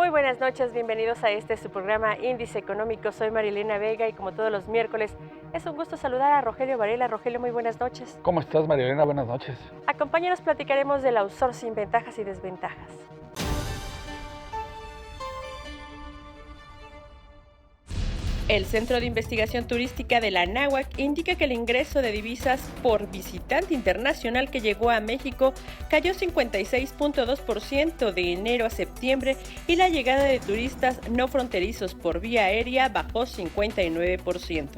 Muy buenas noches, bienvenidos a su programa Índice Económico. Soy Marilena Vega y como todos los miércoles, es un gusto saludar a Rogelio Varela. Rogelio, muy buenas noches. ¿Cómo estás, María Elena? Buenas noches. Acompáñanos, platicaremos del outsourcing, ventajas y desventajas. El Centro de Investigación Turística de la Anáhuac indica que el ingreso de divisas por visitante internacional que llegó a México cayó 56.2% de enero a septiembre y la llegada de turistas no fronterizos por vía aérea bajó 59%.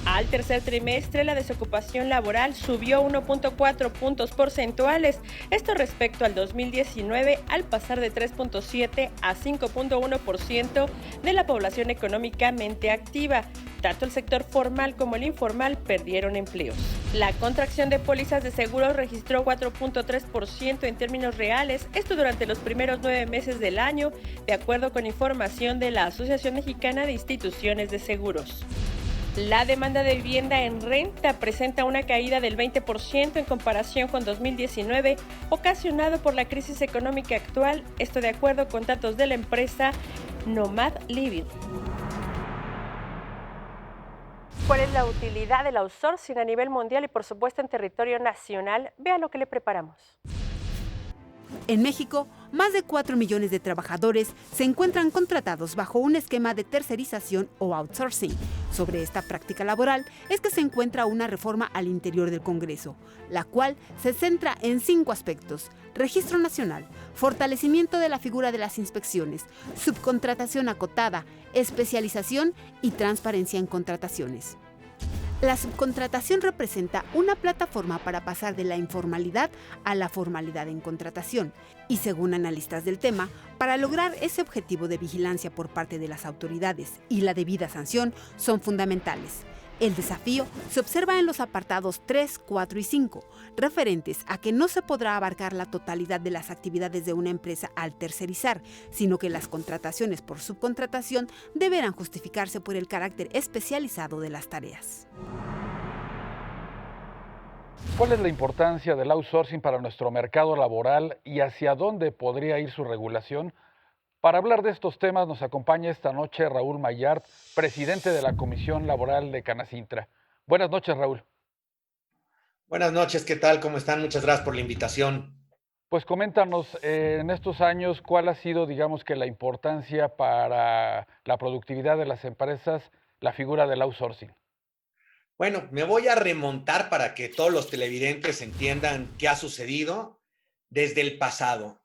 Al tercer trimestre, la desocupación laboral subió 1.4 puntos porcentuales, esto respecto al 2019, al pasar de 3.7 a 5.1% de la población económicamente activa. Tanto el sector formal como el informal perdieron empleos. La contracción de pólizas de seguros registró 4.3% en términos reales, esto durante los primeros 9 meses del año, de acuerdo con información de la Asociación Mexicana de Instituciones de Seguros. La demanda de vivienda en renta presenta una caída del 20% en comparación con 2019, ocasionado por la crisis económica actual, esto de acuerdo con datos de la empresa Nomad Living. ¿Cuál es la utilidad del outsourcing a nivel mundial y por supuesto en territorio nacional? Vea lo que le preparamos. En México, más de 4 millones de trabajadores se encuentran contratados bajo un esquema de tercerización o outsourcing. Sobre esta práctica laboral es que se encuentra una reforma al interior del Congreso, la cual se centra en 5 aspectos: registro nacional, fortalecimiento de la figura de las inspecciones, subcontratación acotada, especialización y transparencia en contrataciones. La subcontratación representa una plataforma para pasar de la informalidad a la formalidad en contratación y, según analistas del tema, para lograr ese objetivo de vigilancia por parte de las autoridades y la debida sanción son fundamentales. El desafío se observa en los apartados 3, 4 y 5, referentes a que no se podrá abarcar la totalidad de las actividades de una empresa al tercerizar, sino que las contrataciones por subcontratación deberán justificarse por el carácter especializado de las tareas. ¿Cuál es la importancia del outsourcing para nuestro mercado laboral y hacia dónde podría ir su regulación? Para hablar de estos temas nos acompaña esta noche Raúl Mayart, presidente de la Comisión Laboral de Canacintra. Buenas noches, Raúl. Buenas noches, ¿qué tal? ¿Cómo están? Muchas gracias por la invitación. Pues coméntanos, en estos años, ¿cuál ha sido, digamos que la importancia para la productividad de las empresas, la figura del outsourcing? Bueno, me voy a remontar para que todos los televidentes entiendan qué ha sucedido desde el pasado.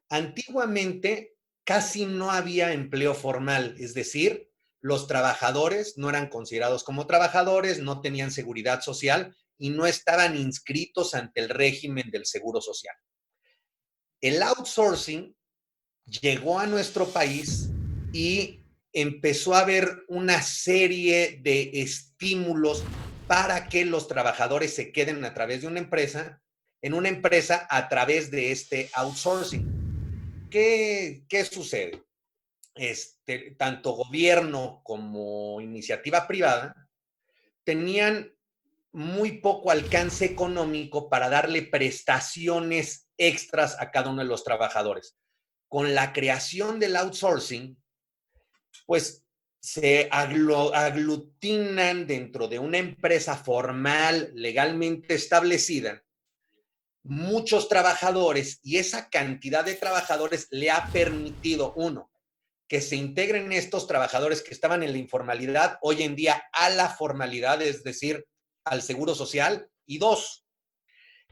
Antiguamente casi no había empleo formal, es decir, los trabajadores no eran considerados como trabajadores, no tenían seguridad social y no estaban inscritos ante el régimen del seguro social. El outsourcing llegó a nuestro país y empezó a haber una serie de estímulos para que los trabajadores se queden a través de una empresa, en una empresa a través de este outsourcing. ¿Qué sucede? Tanto gobierno como iniciativa privada tenían muy poco alcance económico para darle prestaciones extras a cada uno de los trabajadores. Con la creación del outsourcing, pues se aglutinan dentro de una empresa formal, legalmente establecida, muchos trabajadores, y esa cantidad de trabajadores le ha permitido, uno, que se integren estos trabajadores que estaban en la informalidad hoy en día a la formalidad, es decir, al seguro social, y dos,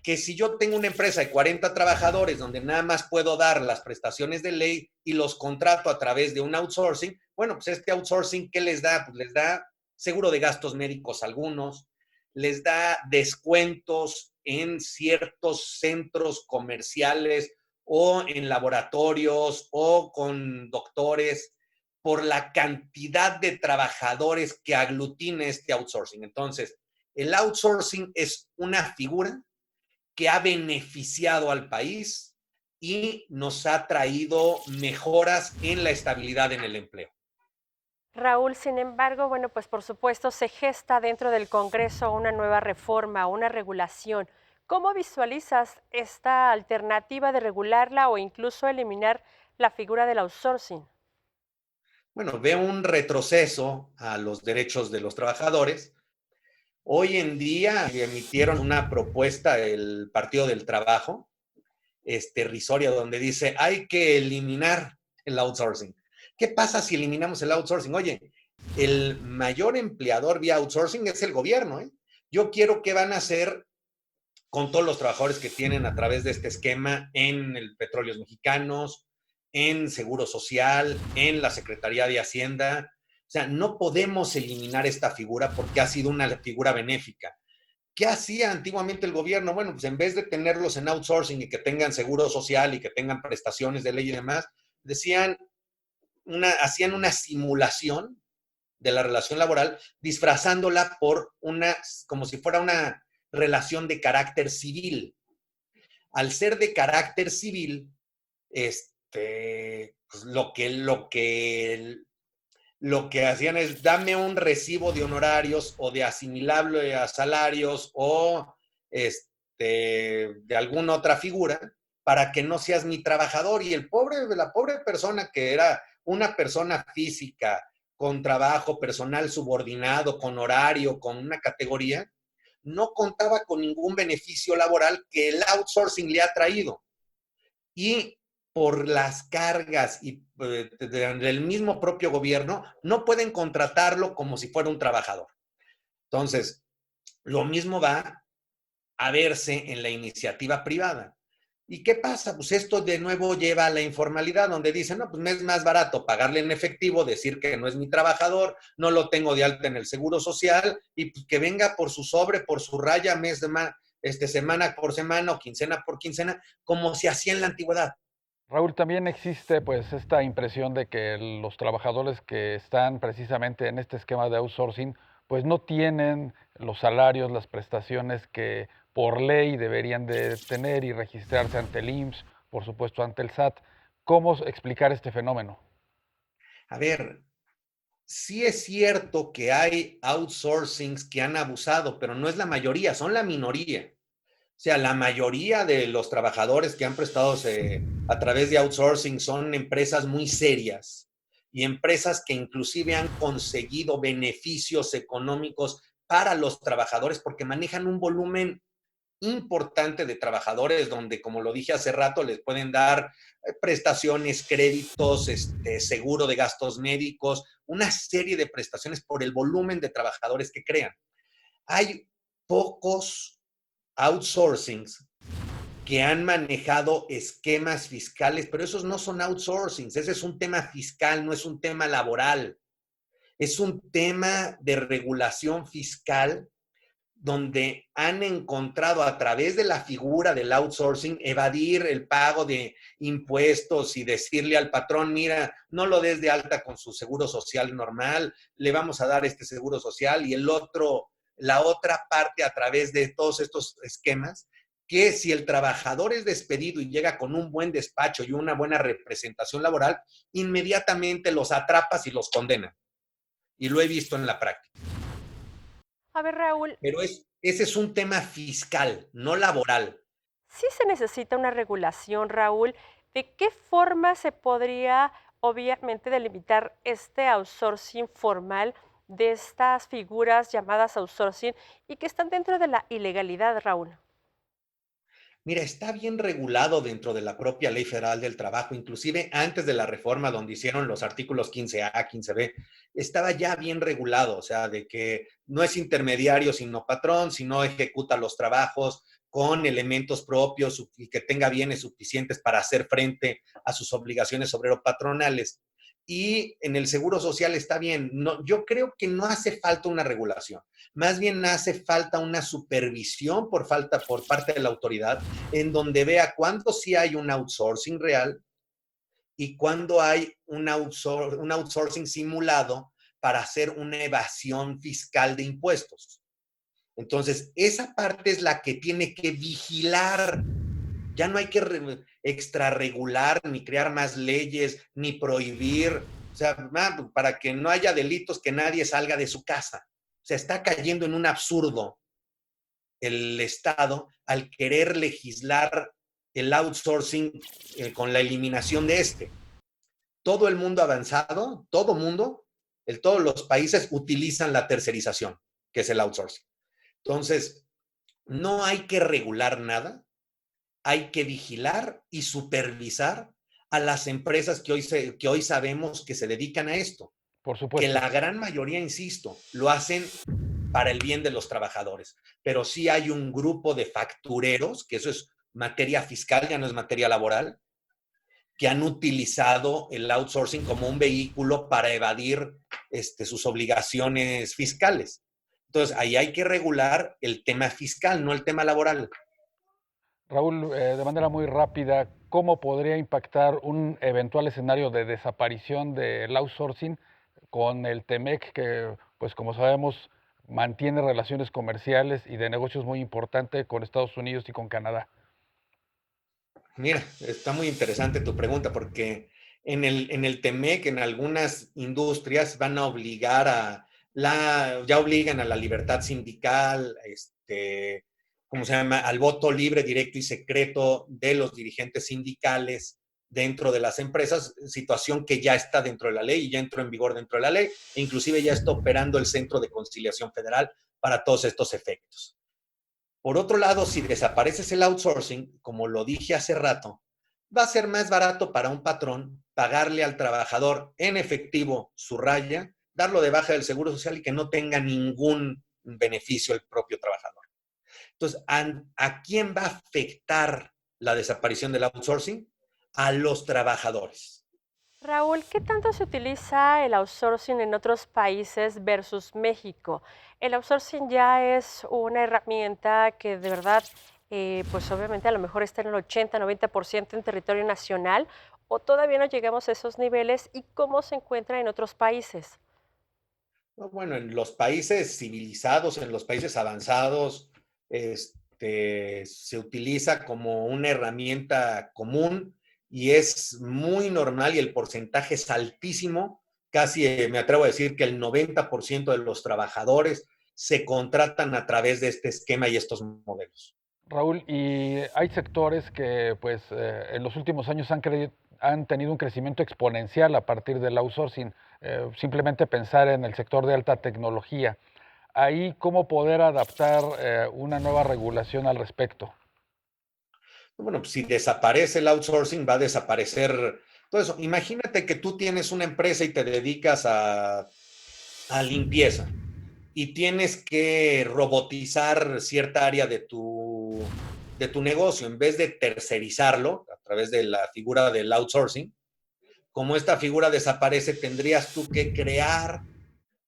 que si yo tengo una empresa de 40 trabajadores donde nada más puedo dar las prestaciones de ley y los contrato a través de un outsourcing, bueno, pues este outsourcing, ¿qué les da? Pues les da seguro de gastos médicos a algunos, les da descuentos en ciertos centros comerciales o en laboratorios o con doctores por la cantidad de trabajadores que aglutina este outsourcing. Entonces, el outsourcing es una figura que ha beneficiado al país y nos ha traído mejoras en la estabilidad en el empleo. Raúl, sin embargo, bueno, pues por supuesto se gesta dentro del Congreso una nueva reforma, una regulación. ¿Cómo visualizas esta alternativa de regularla o incluso eliminar la figura del outsourcing? Bueno, veo un retroceso a los derechos de los trabajadores. Hoy en día emitieron una propuesta el Partido del Trabajo, risoria, donde dice hay que eliminar el outsourcing. ¿Qué pasa si eliminamos el outsourcing? Oye, el mayor empleador vía outsourcing es el gobierno, ¿eh? Yo quiero que van a hacer con todos los trabajadores que tienen a través de este esquema en el Petróleos Mexicanos, en Seguro Social, en la Secretaría de Hacienda. O sea, no podemos eliminar esta figura porque ha sido una figura benéfica. ¿Qué hacía antiguamente el gobierno? Bueno, pues en vez de tenerlos en outsourcing y que tengan seguro social y que tengan prestaciones de ley y demás, hacían una simulación de la relación laboral, disfrazándola como si fuera una relación de carácter civil. Al ser de carácter civil, pues lo que hacían es dame un recibo de honorarios o de asimilable a salarios o de alguna otra figura para que no seas mi trabajador. Y la pobre persona que era una persona física con trabajo personal subordinado, con horario, con una categoría, no contaba con ningún beneficio laboral que el outsourcing le ha traído. Y por las cargas y del mismo propio gobierno, no pueden contratarlo como si fuera un trabajador. Entonces, lo mismo va a verse en la iniciativa privada. ¿Y qué pasa? Pues esto de nuevo lleva a la informalidad, donde dicen, no, pues me es más barato pagarle en efectivo, decir que no es mi trabajador, no lo tengo de alta en el Seguro Social, y pues que venga por su sobre, por su raya, semana por semana o quincena por quincena, como se hacía en la antigüedad. Raúl, también existe pues esta impresión de que los trabajadores que están precisamente en este esquema de outsourcing pues no tienen los salarios, las prestaciones que por ley deberían de tener y registrarse ante el IMSS, por supuesto ante el SAT. ¿Cómo explicar este fenómeno? A ver, sí es cierto que hay outsourcings que han abusado, pero no es la mayoría, son la minoría. O sea, la mayoría de los trabajadores que han prestado a través de outsourcing son empresas muy serias y empresas que inclusive han conseguido beneficios económicos para los trabajadores porque manejan un volumen importante de trabajadores donde, como lo dije hace rato, les pueden dar prestaciones, créditos, seguro de gastos médicos, una serie de prestaciones por el volumen de trabajadores que crean. Hay pocos outsourcings que han manejado esquemas fiscales, pero esos no son outsourcings, ese es un tema fiscal, no es un tema laboral, es un tema de regulación fiscal donde han encontrado a través de la figura del outsourcing evadir el pago de impuestos y decirle al patrón, mira, no lo des de alta con su seguro social normal, le vamos a dar este seguro social y la otra parte a través de todos estos esquemas, que si el trabajador es despedido y llega con un buen despacho y una buena representación laboral, inmediatamente los atrapas y los condenan. Y lo he visto en la práctica. A ver, Raúl, Pero ese es un tema fiscal, no laboral. sí se necesita una regulación, Raúl. ¿De qué forma se podría, obviamente, delimitar este outsourcing formal de estas figuras llamadas outsourcing y que están dentro de la ilegalidad, Raúl? Mira, está bien regulado dentro de la propia Ley Federal del Trabajo, inclusive antes de la reforma donde hicieron los artículos 15A, 15B, estaba ya bien regulado, o sea, de que no es intermediario sino patrón, sino ejecuta los trabajos con elementos propios y que tenga bienes suficientes para hacer frente a sus obligaciones obrero-patronales. Y en el Seguro Social está bien. No, yo creo que no hace falta una regulación, más bien hace falta una supervisión por parte de la autoridad en donde vea cuándo sí hay un outsourcing real y cuándo hay un outsourcing simulado para hacer una evasión fiscal de impuestos. Entonces, esa parte es la que tiene que vigilar. Ya no hay que extrarregular, ni crear más leyes, ni prohibir. O sea, para que no haya delitos, que nadie salga de su casa. O sea, está cayendo en un absurdo el Estado al querer legislar el outsourcing con la eliminación de este. todo el mundo avanzado, todos los países utilizan la tercerización, que es el outsourcing. Entonces, no hay que regular nada, hay que vigilar y supervisar a las empresas que hoy sabemos que se dedican a esto. Por Que supuesto. la gran mayoría, insisto, lo hacen para el bien de los trabajadores. Pero sí hay un grupo de factureros, que eso es materia fiscal, ya no es materia laboral, que han utilizado el outsourcing como un vehículo para evadir sus obligaciones fiscales. Entonces, ahí hay que regular el tema fiscal, no el tema laboral. Raúl, de manera muy rápida, ¿cómo podría impactar un eventual escenario de desaparición del outsourcing con el TEMEC, que, pues como sabemos, mantiene relaciones comerciales y de negocios muy importantes con Estados Unidos y con Canadá? Mira, está muy interesante tu pregunta porque en el TEMEC, en algunas industrias van a obligar ya obligan a la libertad sindical, ¿cómo se llama? Al voto libre, directo y secreto de los dirigentes sindicales dentro de las empresas, situación que ya está dentro de la ley y ya entró en vigor dentro de la ley, e inclusive ya está operando el Centro de Conciliación Federal para todos estos efectos. Por otro lado, si desapareces el outsourcing, como lo dije hace rato, va a ser más barato para un patrón pagarle al trabajador en efectivo su raya, darlo de baja del Seguro Social y que no tenga ningún beneficio el propio trabajador. Entonces, ¿a quién va a afectar la desaparición del outsourcing? A los trabajadores. Raúl, ¿qué tanto se utiliza el outsourcing en otros países versus México? El outsourcing ya es una herramienta que de verdad, pues obviamente a lo mejor está en el 80-90% en territorio nacional, o todavía no llegamos a esos niveles, y cómo se encuentra en otros países. Bueno, en los países civilizados, en los países avanzados, se utiliza como una herramienta común y es muy normal y el porcentaje es altísimo. Casi me atrevo a decir que el 90% de los trabajadores se contratan a través de este esquema y estos modelos. Raúl, y hay sectores que pues en los últimos años han tenido un crecimiento exponencial a partir del outsourcing. Simplemente pensar en el sector de alta tecnología. Ahí, ¿cómo poder adaptar una nueva regulación al respecto? Bueno, pues si desaparece el outsourcing, va a desaparecer todo eso. Imagínate que tú tienes una empresa y te dedicas a limpieza y tienes que robotizar cierta área de tu negocio en vez de tercerizarlo a través de la figura del outsourcing. Como esta figura desaparece, tendrías tú que crear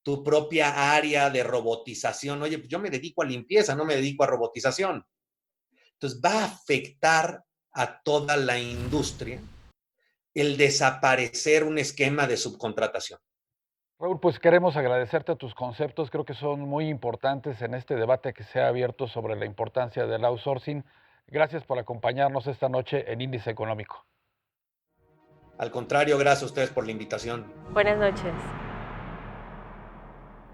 tu propia área de robotización. Oye, pues yo me dedico a limpieza, no me dedico a robotización. Entonces va a afectar a toda la industria el desaparecer un esquema de subcontratación. Raúl, pues queremos agradecerte tus conceptos, creo que son muy importantes en este debate que se ha abierto sobre la importancia del outsourcing. Gracias por acompañarnos esta noche en Índice Económico. Al contrario, gracias a ustedes por la invitación. Buenas noches.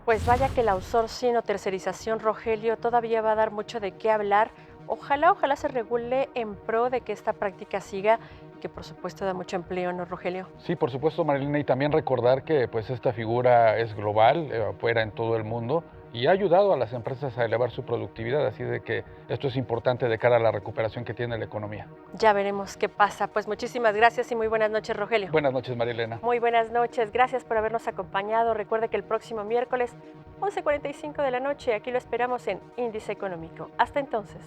Pues vaya que el outsourcing o tercerización, Rogelio, todavía va a dar mucho de qué hablar. Ojalá se regule en pro de que esta práctica siga, que por supuesto da mucho empleo, ¿no, Rogelio? Sí, por supuesto, Marilena, y también recordar que pues esta figura es global, opera en todo el mundo y ha ayudado a las empresas a elevar su productividad, así de que esto es importante de cara a la recuperación que tiene la economía. Ya veremos qué pasa. Pues muchísimas gracias y muy buenas noches, Rogelio. Buenas noches, Marilena. Muy buenas noches, gracias por habernos acompañado. Recuerde que el próximo miércoles, 11:45 de la noche, aquí lo esperamos en Índice Económico. Hasta entonces.